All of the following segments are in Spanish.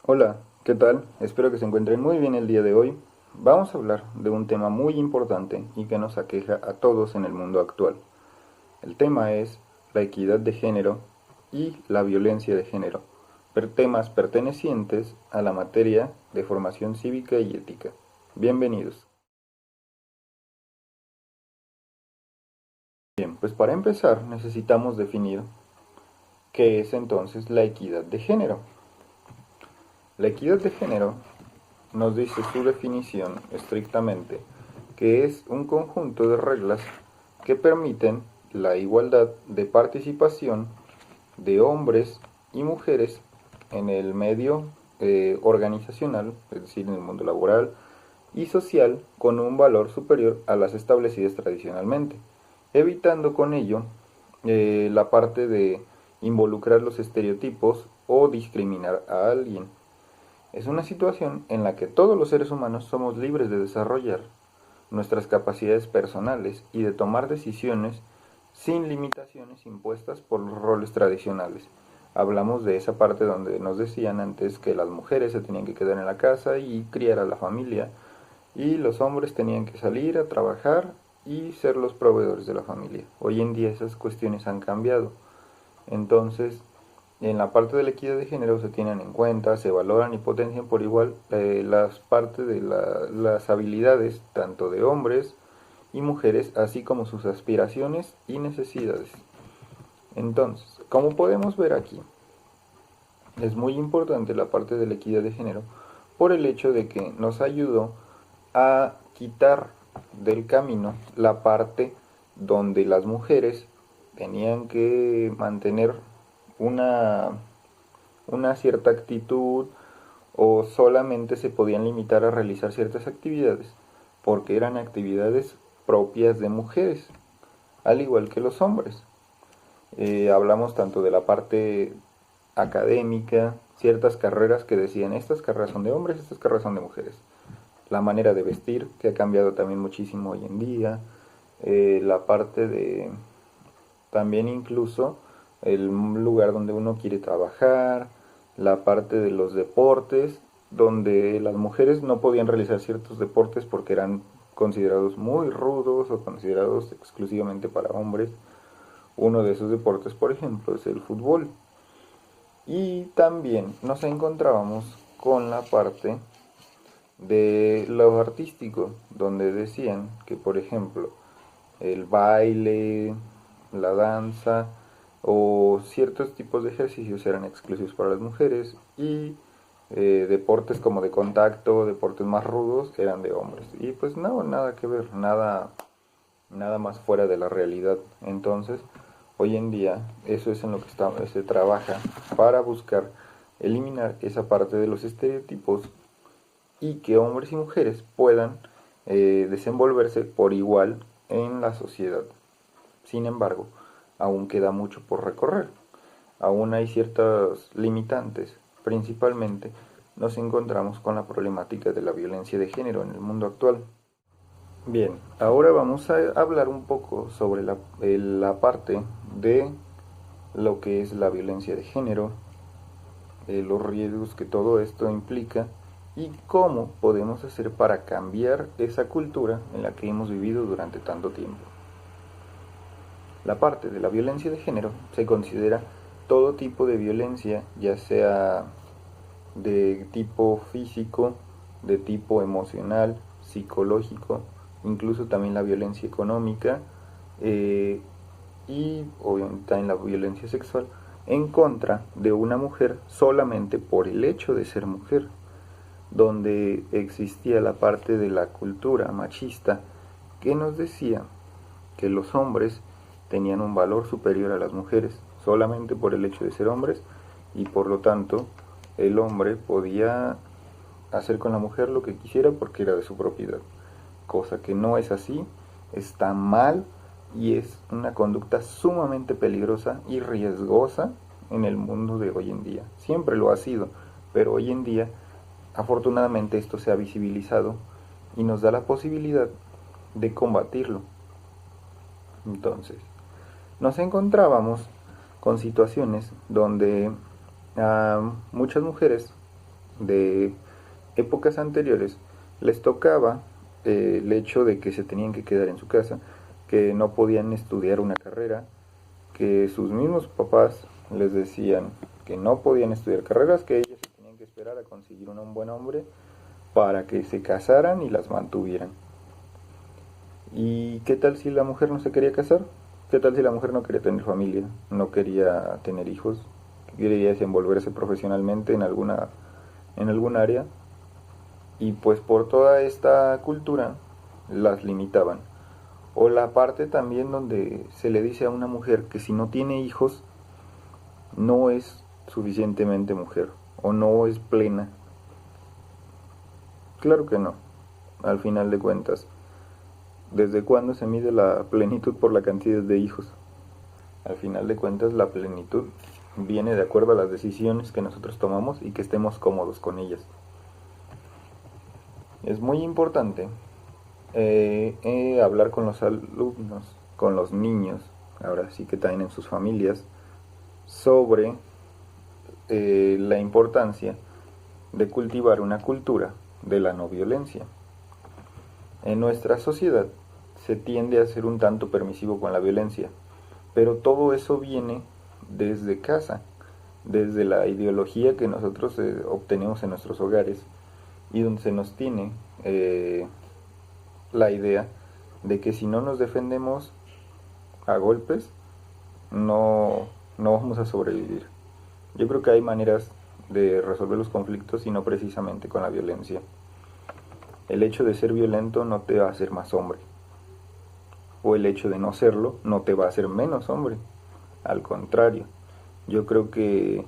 Hola, ¿qué tal? Espero que se encuentren muy bien el día de hoy. Vamos a hablar de un tema muy importante y que nos aqueja a todos en el mundo actual. El tema es la equidad de género y la violencia de género, temas pertenecientes a la materia de formación cívica y ética. Bienvenidos. Bien, pues para empezar necesitamos definir qué es entonces la equidad de género. La equidad de género nos dice su definición estrictamente, que es un conjunto de reglas que permiten la igualdad de participación de hombres y mujeres en el medio organizacional, es decir, en el mundo laboral y social, con un valor superior a las establecidas tradicionalmente, evitando con ello la parte de involucrar los estereotipos o discriminar a alguien. Es una situación en la que todos los seres humanos somos libres de desarrollar nuestras capacidades personales y de tomar decisiones sin limitaciones impuestas por los roles tradicionales. Hablamos de esa parte donde nos decían antes que las mujeres se tenían que quedar en la casa y criar a la familia y los hombres tenían que salir a trabajar y ser los proveedores de la familia. Hoy en día esas cuestiones han cambiado. Entonces, en la parte de la equidad de género se tienen en cuenta, se valoran y potencian por igual las partes de las habilidades tanto de hombres y mujeres, así como sus aspiraciones y necesidades. Entonces, como podemos ver aquí, es muy importante la parte de la equidad de género por el hecho de que nos ayudó a quitar del camino la parte donde las mujeres tenían que mantener una, una cierta actitud o solamente se podían limitar a realizar ciertas actividades porque eran actividades propias de mujeres, al igual que los hombres. Hablamos tanto de la parte académica, ciertas carreras que decían estas carreras son de hombres, estas carreras son de mujeres. La manera de vestir, que ha cambiado también muchísimo hoy en día. La parte de también incluso el lugar donde uno quiere trabajar, la parte de los deportes, donde las mujeres no podían realizar ciertos deportes porque eran considerados muy rudos o considerados exclusivamente para hombres. Uno de esos deportes, por ejemplo, es el fútbol. Y también nos encontrábamos con la parte de lo artístico, donde decían que, por ejemplo, el baile, la danza o ciertos tipos de ejercicios eran exclusivos para las mujeres y deportes como de contacto, deportes más rudos eran de hombres. Y pues no, nada que ver, nada más fuera de la realidad. Entonces, hoy en día eso es en lo que se trabaja para buscar eliminar esa parte de los estereotipos y que hombres y mujeres puedan desenvolverse por igual en la sociedad. Sin embargo, aún queda mucho por recorrer. Aún hay ciertas limitantes. Principalmente nos encontramos con la problemática de la violencia de género en el mundo actual. Bien, ahora vamos a hablar un poco sobre la parte de lo que es la violencia de género, los riesgos que todo esto implica y cómo podemos hacer para cambiar esa cultura en la que hemos vivido durante tanto tiempo. La parte de la violencia de género se considera todo tipo de violencia, ya sea de tipo físico, de tipo emocional, psicológico, incluso también la violencia económica eh, y obviamente también la violencia sexual en contra de una mujer solamente por el hecho de ser mujer, donde existía la parte de la cultura machista que nos decía que los hombres tenían un valor superior a las mujeres solamente por el hecho de ser hombres y por lo tanto el hombre podía hacer con la mujer lo que quisiera porque era de su propiedad, cosa que no es así, está mal y es una conducta sumamente peligrosa y riesgosa en el mundo de hoy en día. Siempre lo ha sido, pero hoy en día afortunadamente esto se ha visibilizado y nos da la posibilidad de combatirlo. Entonces, nos encontrábamos con situaciones donde muchas mujeres de épocas anteriores les tocaba el hecho de que se tenían que quedar en su casa, que no podían estudiar una carrera, que sus mismos papás les decían que no podían estudiar carreras, que ellos se tenían que esperar a conseguir un buen hombre para que se casaran y las mantuvieran. ¿Y qué tal si la mujer no se quería casar? ¿Qué tal si la mujer no quería tener familia, no quería tener hijos, quería desenvolverse profesionalmente en algún área? Y pues por toda esta cultura las limitaban. O la parte también donde se le dice a una mujer que si no tiene hijos no es suficientemente mujer o no es plena. Claro que no, al final de cuentas. ¿Desde cuándo se mide la plenitud por la cantidad de hijos? Al final de cuentas la plenitud viene de acuerdo a las decisiones que nosotros tomamos y que estemos cómodos con ellas. Es muy importante hablar con los alumnos, con los niños, ahora sí que también en sus familias, sobre la importancia de cultivar una cultura de la no violencia. En nuestra sociedad se tiende a ser un tanto permisivo con la violencia, pero todo eso viene desde casa, desde la ideología que nosotros obtenemos en nuestros hogares y donde se nos tiene la idea de que si no nos defendemos a golpes, no vamos a sobrevivir. Yo creo que hay maneras de resolver los conflictos y no precisamente con la violencia. El hecho de ser violento no te va a hacer más hombre, o el hecho de no serlo no te va a hacer menos hombre. Al contrario, yo creo que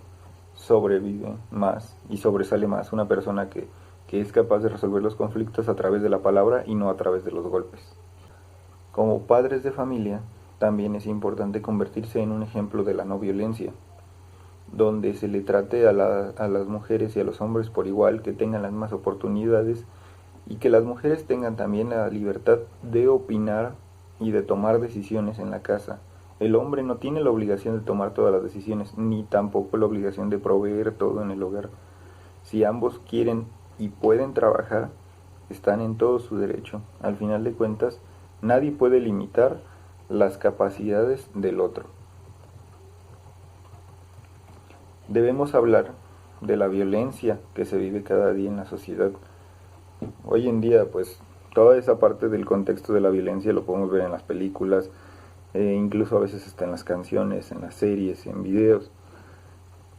sobrevive más y sobresale más una persona que es capaz de resolver los conflictos a través de la palabra y no a través de los golpes. Como padres de familia, también es importante convertirse en un ejemplo de la no violencia, donde se le trate a las mujeres y a los hombres por igual, que tengan las mismas oportunidades y que las mujeres tengan también la libertad de opinar y de tomar decisiones en la casa. El hombre no tiene la obligación de tomar todas las decisiones, ni tampoco la obligación de proveer todo en el hogar. Si ambos quieren y pueden trabajar, están en todo su derecho. Al final de cuentas, nadie puede limitar las capacidades del otro. Debemos hablar de la violencia que se vive cada día en la sociedad. Hoy en día, pues, toda esa parte del contexto de la violencia lo podemos ver en las películas, incluso a veces está en las canciones, en las series, en videos.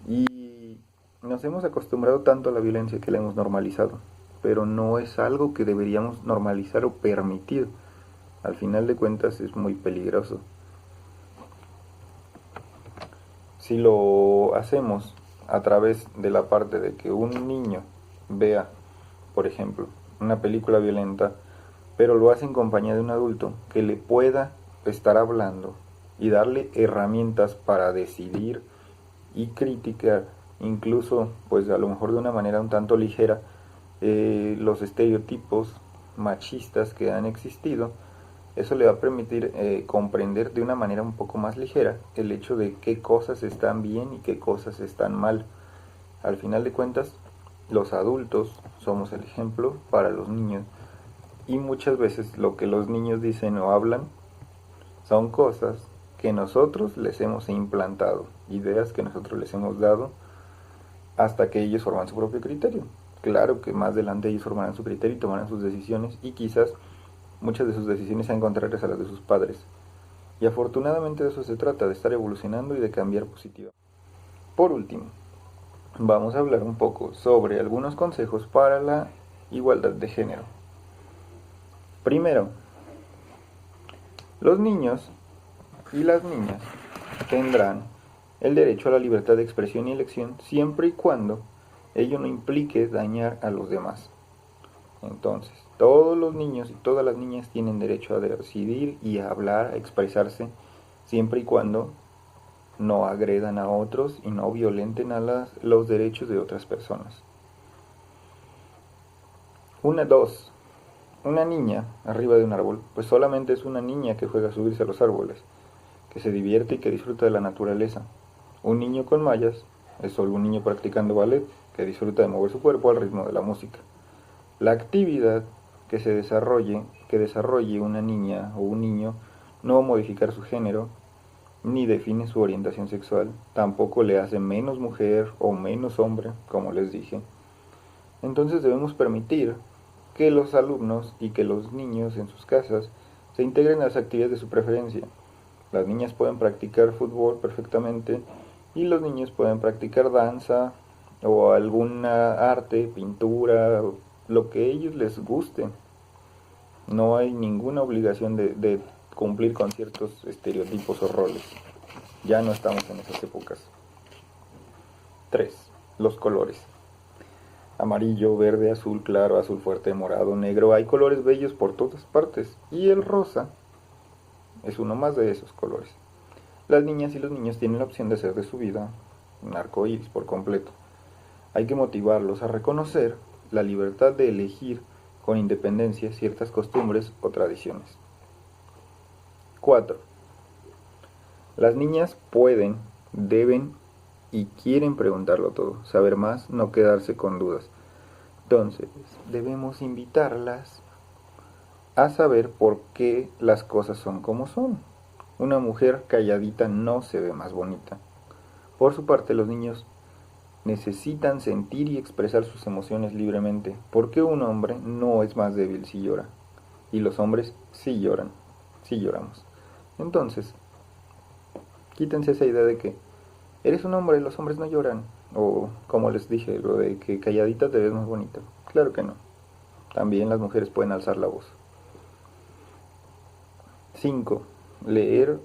Y nos hemos acostumbrado tanto a la violencia que la hemos normalizado, pero no es algo que deberíamos normalizar o permitir. Al final de cuentas es muy peligroso. Si lo hacemos a través de la parte de que un niño vea, por ejemplo, una película violenta, pero lo hace en compañía de un adulto que le pueda estar hablando y darle herramientas para decidir y criticar, incluso pues a lo mejor de una manera un tanto ligera, los estereotipos machistas que han existido. Eso le va a permitir comprender de una manera un poco más ligera el hecho de qué cosas están bien y qué cosas están mal. Al final de cuentas, los adultos somos el ejemplo para los niños y muchas veces lo que los niños dicen o hablan son cosas que nosotros les hemos implantado, ideas que nosotros les hemos dado hasta que ellos forman su propio criterio. Claro que más adelante ellos formarán su criterio y tomarán sus decisiones y quizás muchas de sus decisiones sean contrarias a las de sus padres. Y afortunadamente de eso se trata, de estar evolucionando y de cambiar positivamente. Por último, vamos a hablar un poco sobre algunos consejos para la igualdad de género. Primero, los niños y las niñas tendrán el derecho a la libertad de expresión y elección siempre y cuando ello no implique dañar a los demás. Entonces, todos los niños y todas las niñas tienen derecho a decidir y a hablar, a expresarse, siempre y cuando no agredan a otros y no violenten a los derechos de otras personas. Una niña arriba de un árbol, pues solamente es una niña que juega a subirse a los árboles, que se divierte y que disfruta de la naturaleza. Un niño con mallas es solo un niño practicando ballet que disfruta de mover su cuerpo al ritmo de la música. La actividad que desarrolle una niña o un niño no va a modificar su género, ni define su orientación sexual, tampoco le hace menos mujer o menos hombre, como les dije. Entonces debemos permitir que los alumnos y que los niños en sus casas se integren a las actividades de su preferencia. Las niñas pueden practicar fútbol perfectamente y los niños pueden practicar danza o alguna arte, pintura, lo que a ellos les guste. No hay ninguna obligación de cumplir con ciertos estereotipos o roles. Ya no estamos en esas épocas. 3. Los colores. Amarillo, verde, azul claro, azul fuerte, morado, negro. Hay colores bellos por todas partes. Y el rosa es uno más de esos colores. Las niñas y los niños tienen la opción de hacer de su vida un arco iris por completo. Hay que motivarlos a reconocer la libertad de elegir con independencia ciertas costumbres o tradiciones. 4. Las niñas pueden, deben y quieren preguntarlo todo, saber más, no quedarse con dudas. Entonces, debemos invitarlas a saber por qué las cosas son como son. Una mujer calladita no se ve más bonita. Por su parte, los niños necesitan sentir y expresar sus emociones libremente, porque un hombre no es más débil si llora, y los hombres sí lloran, sí lloramos. Entonces, quítense esa idea de que eres un hombre, los hombres no lloran, o como les dije, lo de que calladita te ves más bonita. Claro que no. También las mujeres pueden alzar la voz. 5. Leer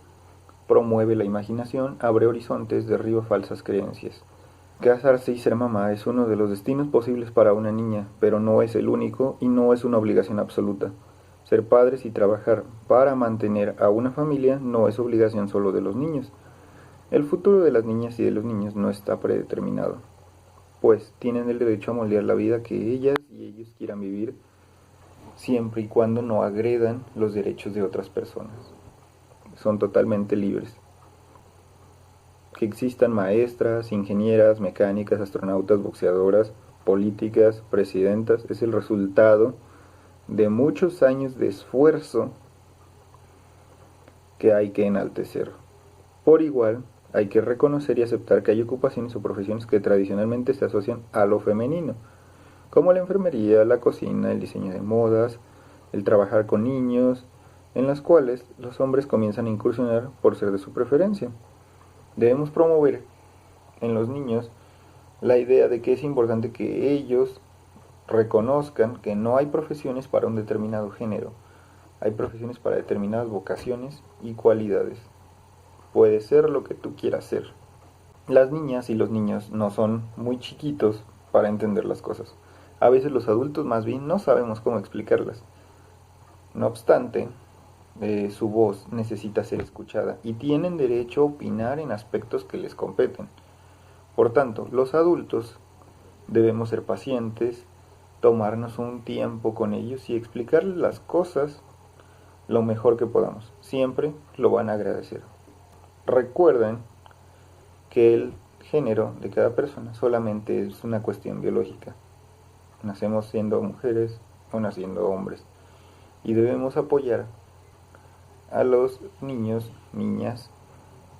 promueve la imaginación, abre horizontes, derriba falsas creencias. Casarse y ser mamá es uno de los destinos posibles para una niña, pero no es el único y no es una obligación absoluta. Ser padres y trabajar para mantener a una familia no es obligación solo de los niños. El futuro de las niñas y de los niños no está predeterminado, pues tienen el derecho a moldear la vida que ellas y ellos quieran vivir, siempre y cuando no agredan los derechos de otras personas. Son totalmente libres. Que existan maestras, ingenieras, mecánicas, astronautas, boxeadoras, políticas, presidentas, es el resultado de muchos años de esfuerzo que hay que enaltecer. Por igual, hay que reconocer y aceptar que hay ocupaciones o profesiones que tradicionalmente se asocian a lo femenino, como la enfermería, la cocina, el diseño de modas, el trabajar con niños, en las cuales los hombres comienzan a incursionar por ser de su preferencia. Debemos promover en los niños la idea de que es importante que ellos reconozcan que no hay profesiones para un determinado género, hay profesiones para determinadas vocaciones y cualidades. Puede ser lo que tú quieras ser. Las niñas y los niños no son muy chiquitos para entender las cosas. A veces los adultos más bien no sabemos cómo explicarlas. No obstante, su voz necesita ser escuchada y tienen derecho a opinar en aspectos que les competen. Por tanto, los adultos debemos ser pacientes, tomarnos un tiempo con ellos y explicarles las cosas lo mejor que podamos. Siempre lo van a agradecer. Recuerden que el género de cada persona solamente es una cuestión biológica. Nacemos siendo mujeres o naciendo hombres. Y debemos apoyar a los niños, niñas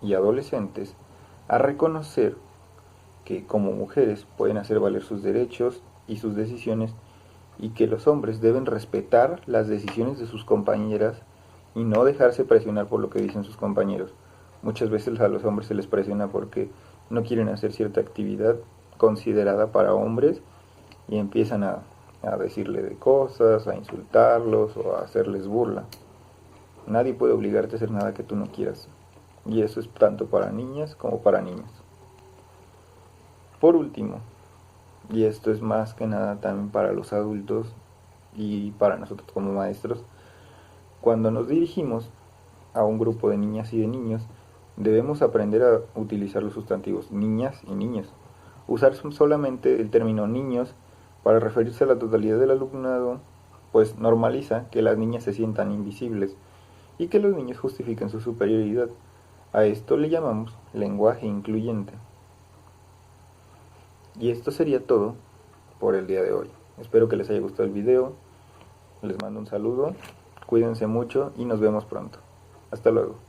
y adolescentes a reconocer que como mujeres pueden hacer valer sus derechos y sus decisiones y que los hombres deben respetar las decisiones de sus compañeras y no dejarse presionar por lo que dicen sus compañeros. Muchas veces a los hombres se les presiona porque no quieren hacer cierta actividad considerada para hombres y empiezan a decirle de cosas, a insultarlos o a hacerles burla. Nadie puede obligarte a hacer nada que tú no quieras. Y eso es tanto para niñas como para niños. Por último, y esto es más que nada también para los adultos y para nosotros como maestros, cuando nos dirigimos a un grupo de niñas y de niños, debemos aprender a utilizar los sustantivos niñas y niños. Usar solamente el término niños para referirse a la totalidad del alumnado, pues normaliza que las niñas se sientan invisibles y que los niños justifiquen su superioridad. A esto le llamamos lenguaje incluyente. Y esto sería todo por el día de hoy. Espero que les haya gustado el video. Les mando un saludo. Cuídense mucho y nos vemos pronto. Hasta luego.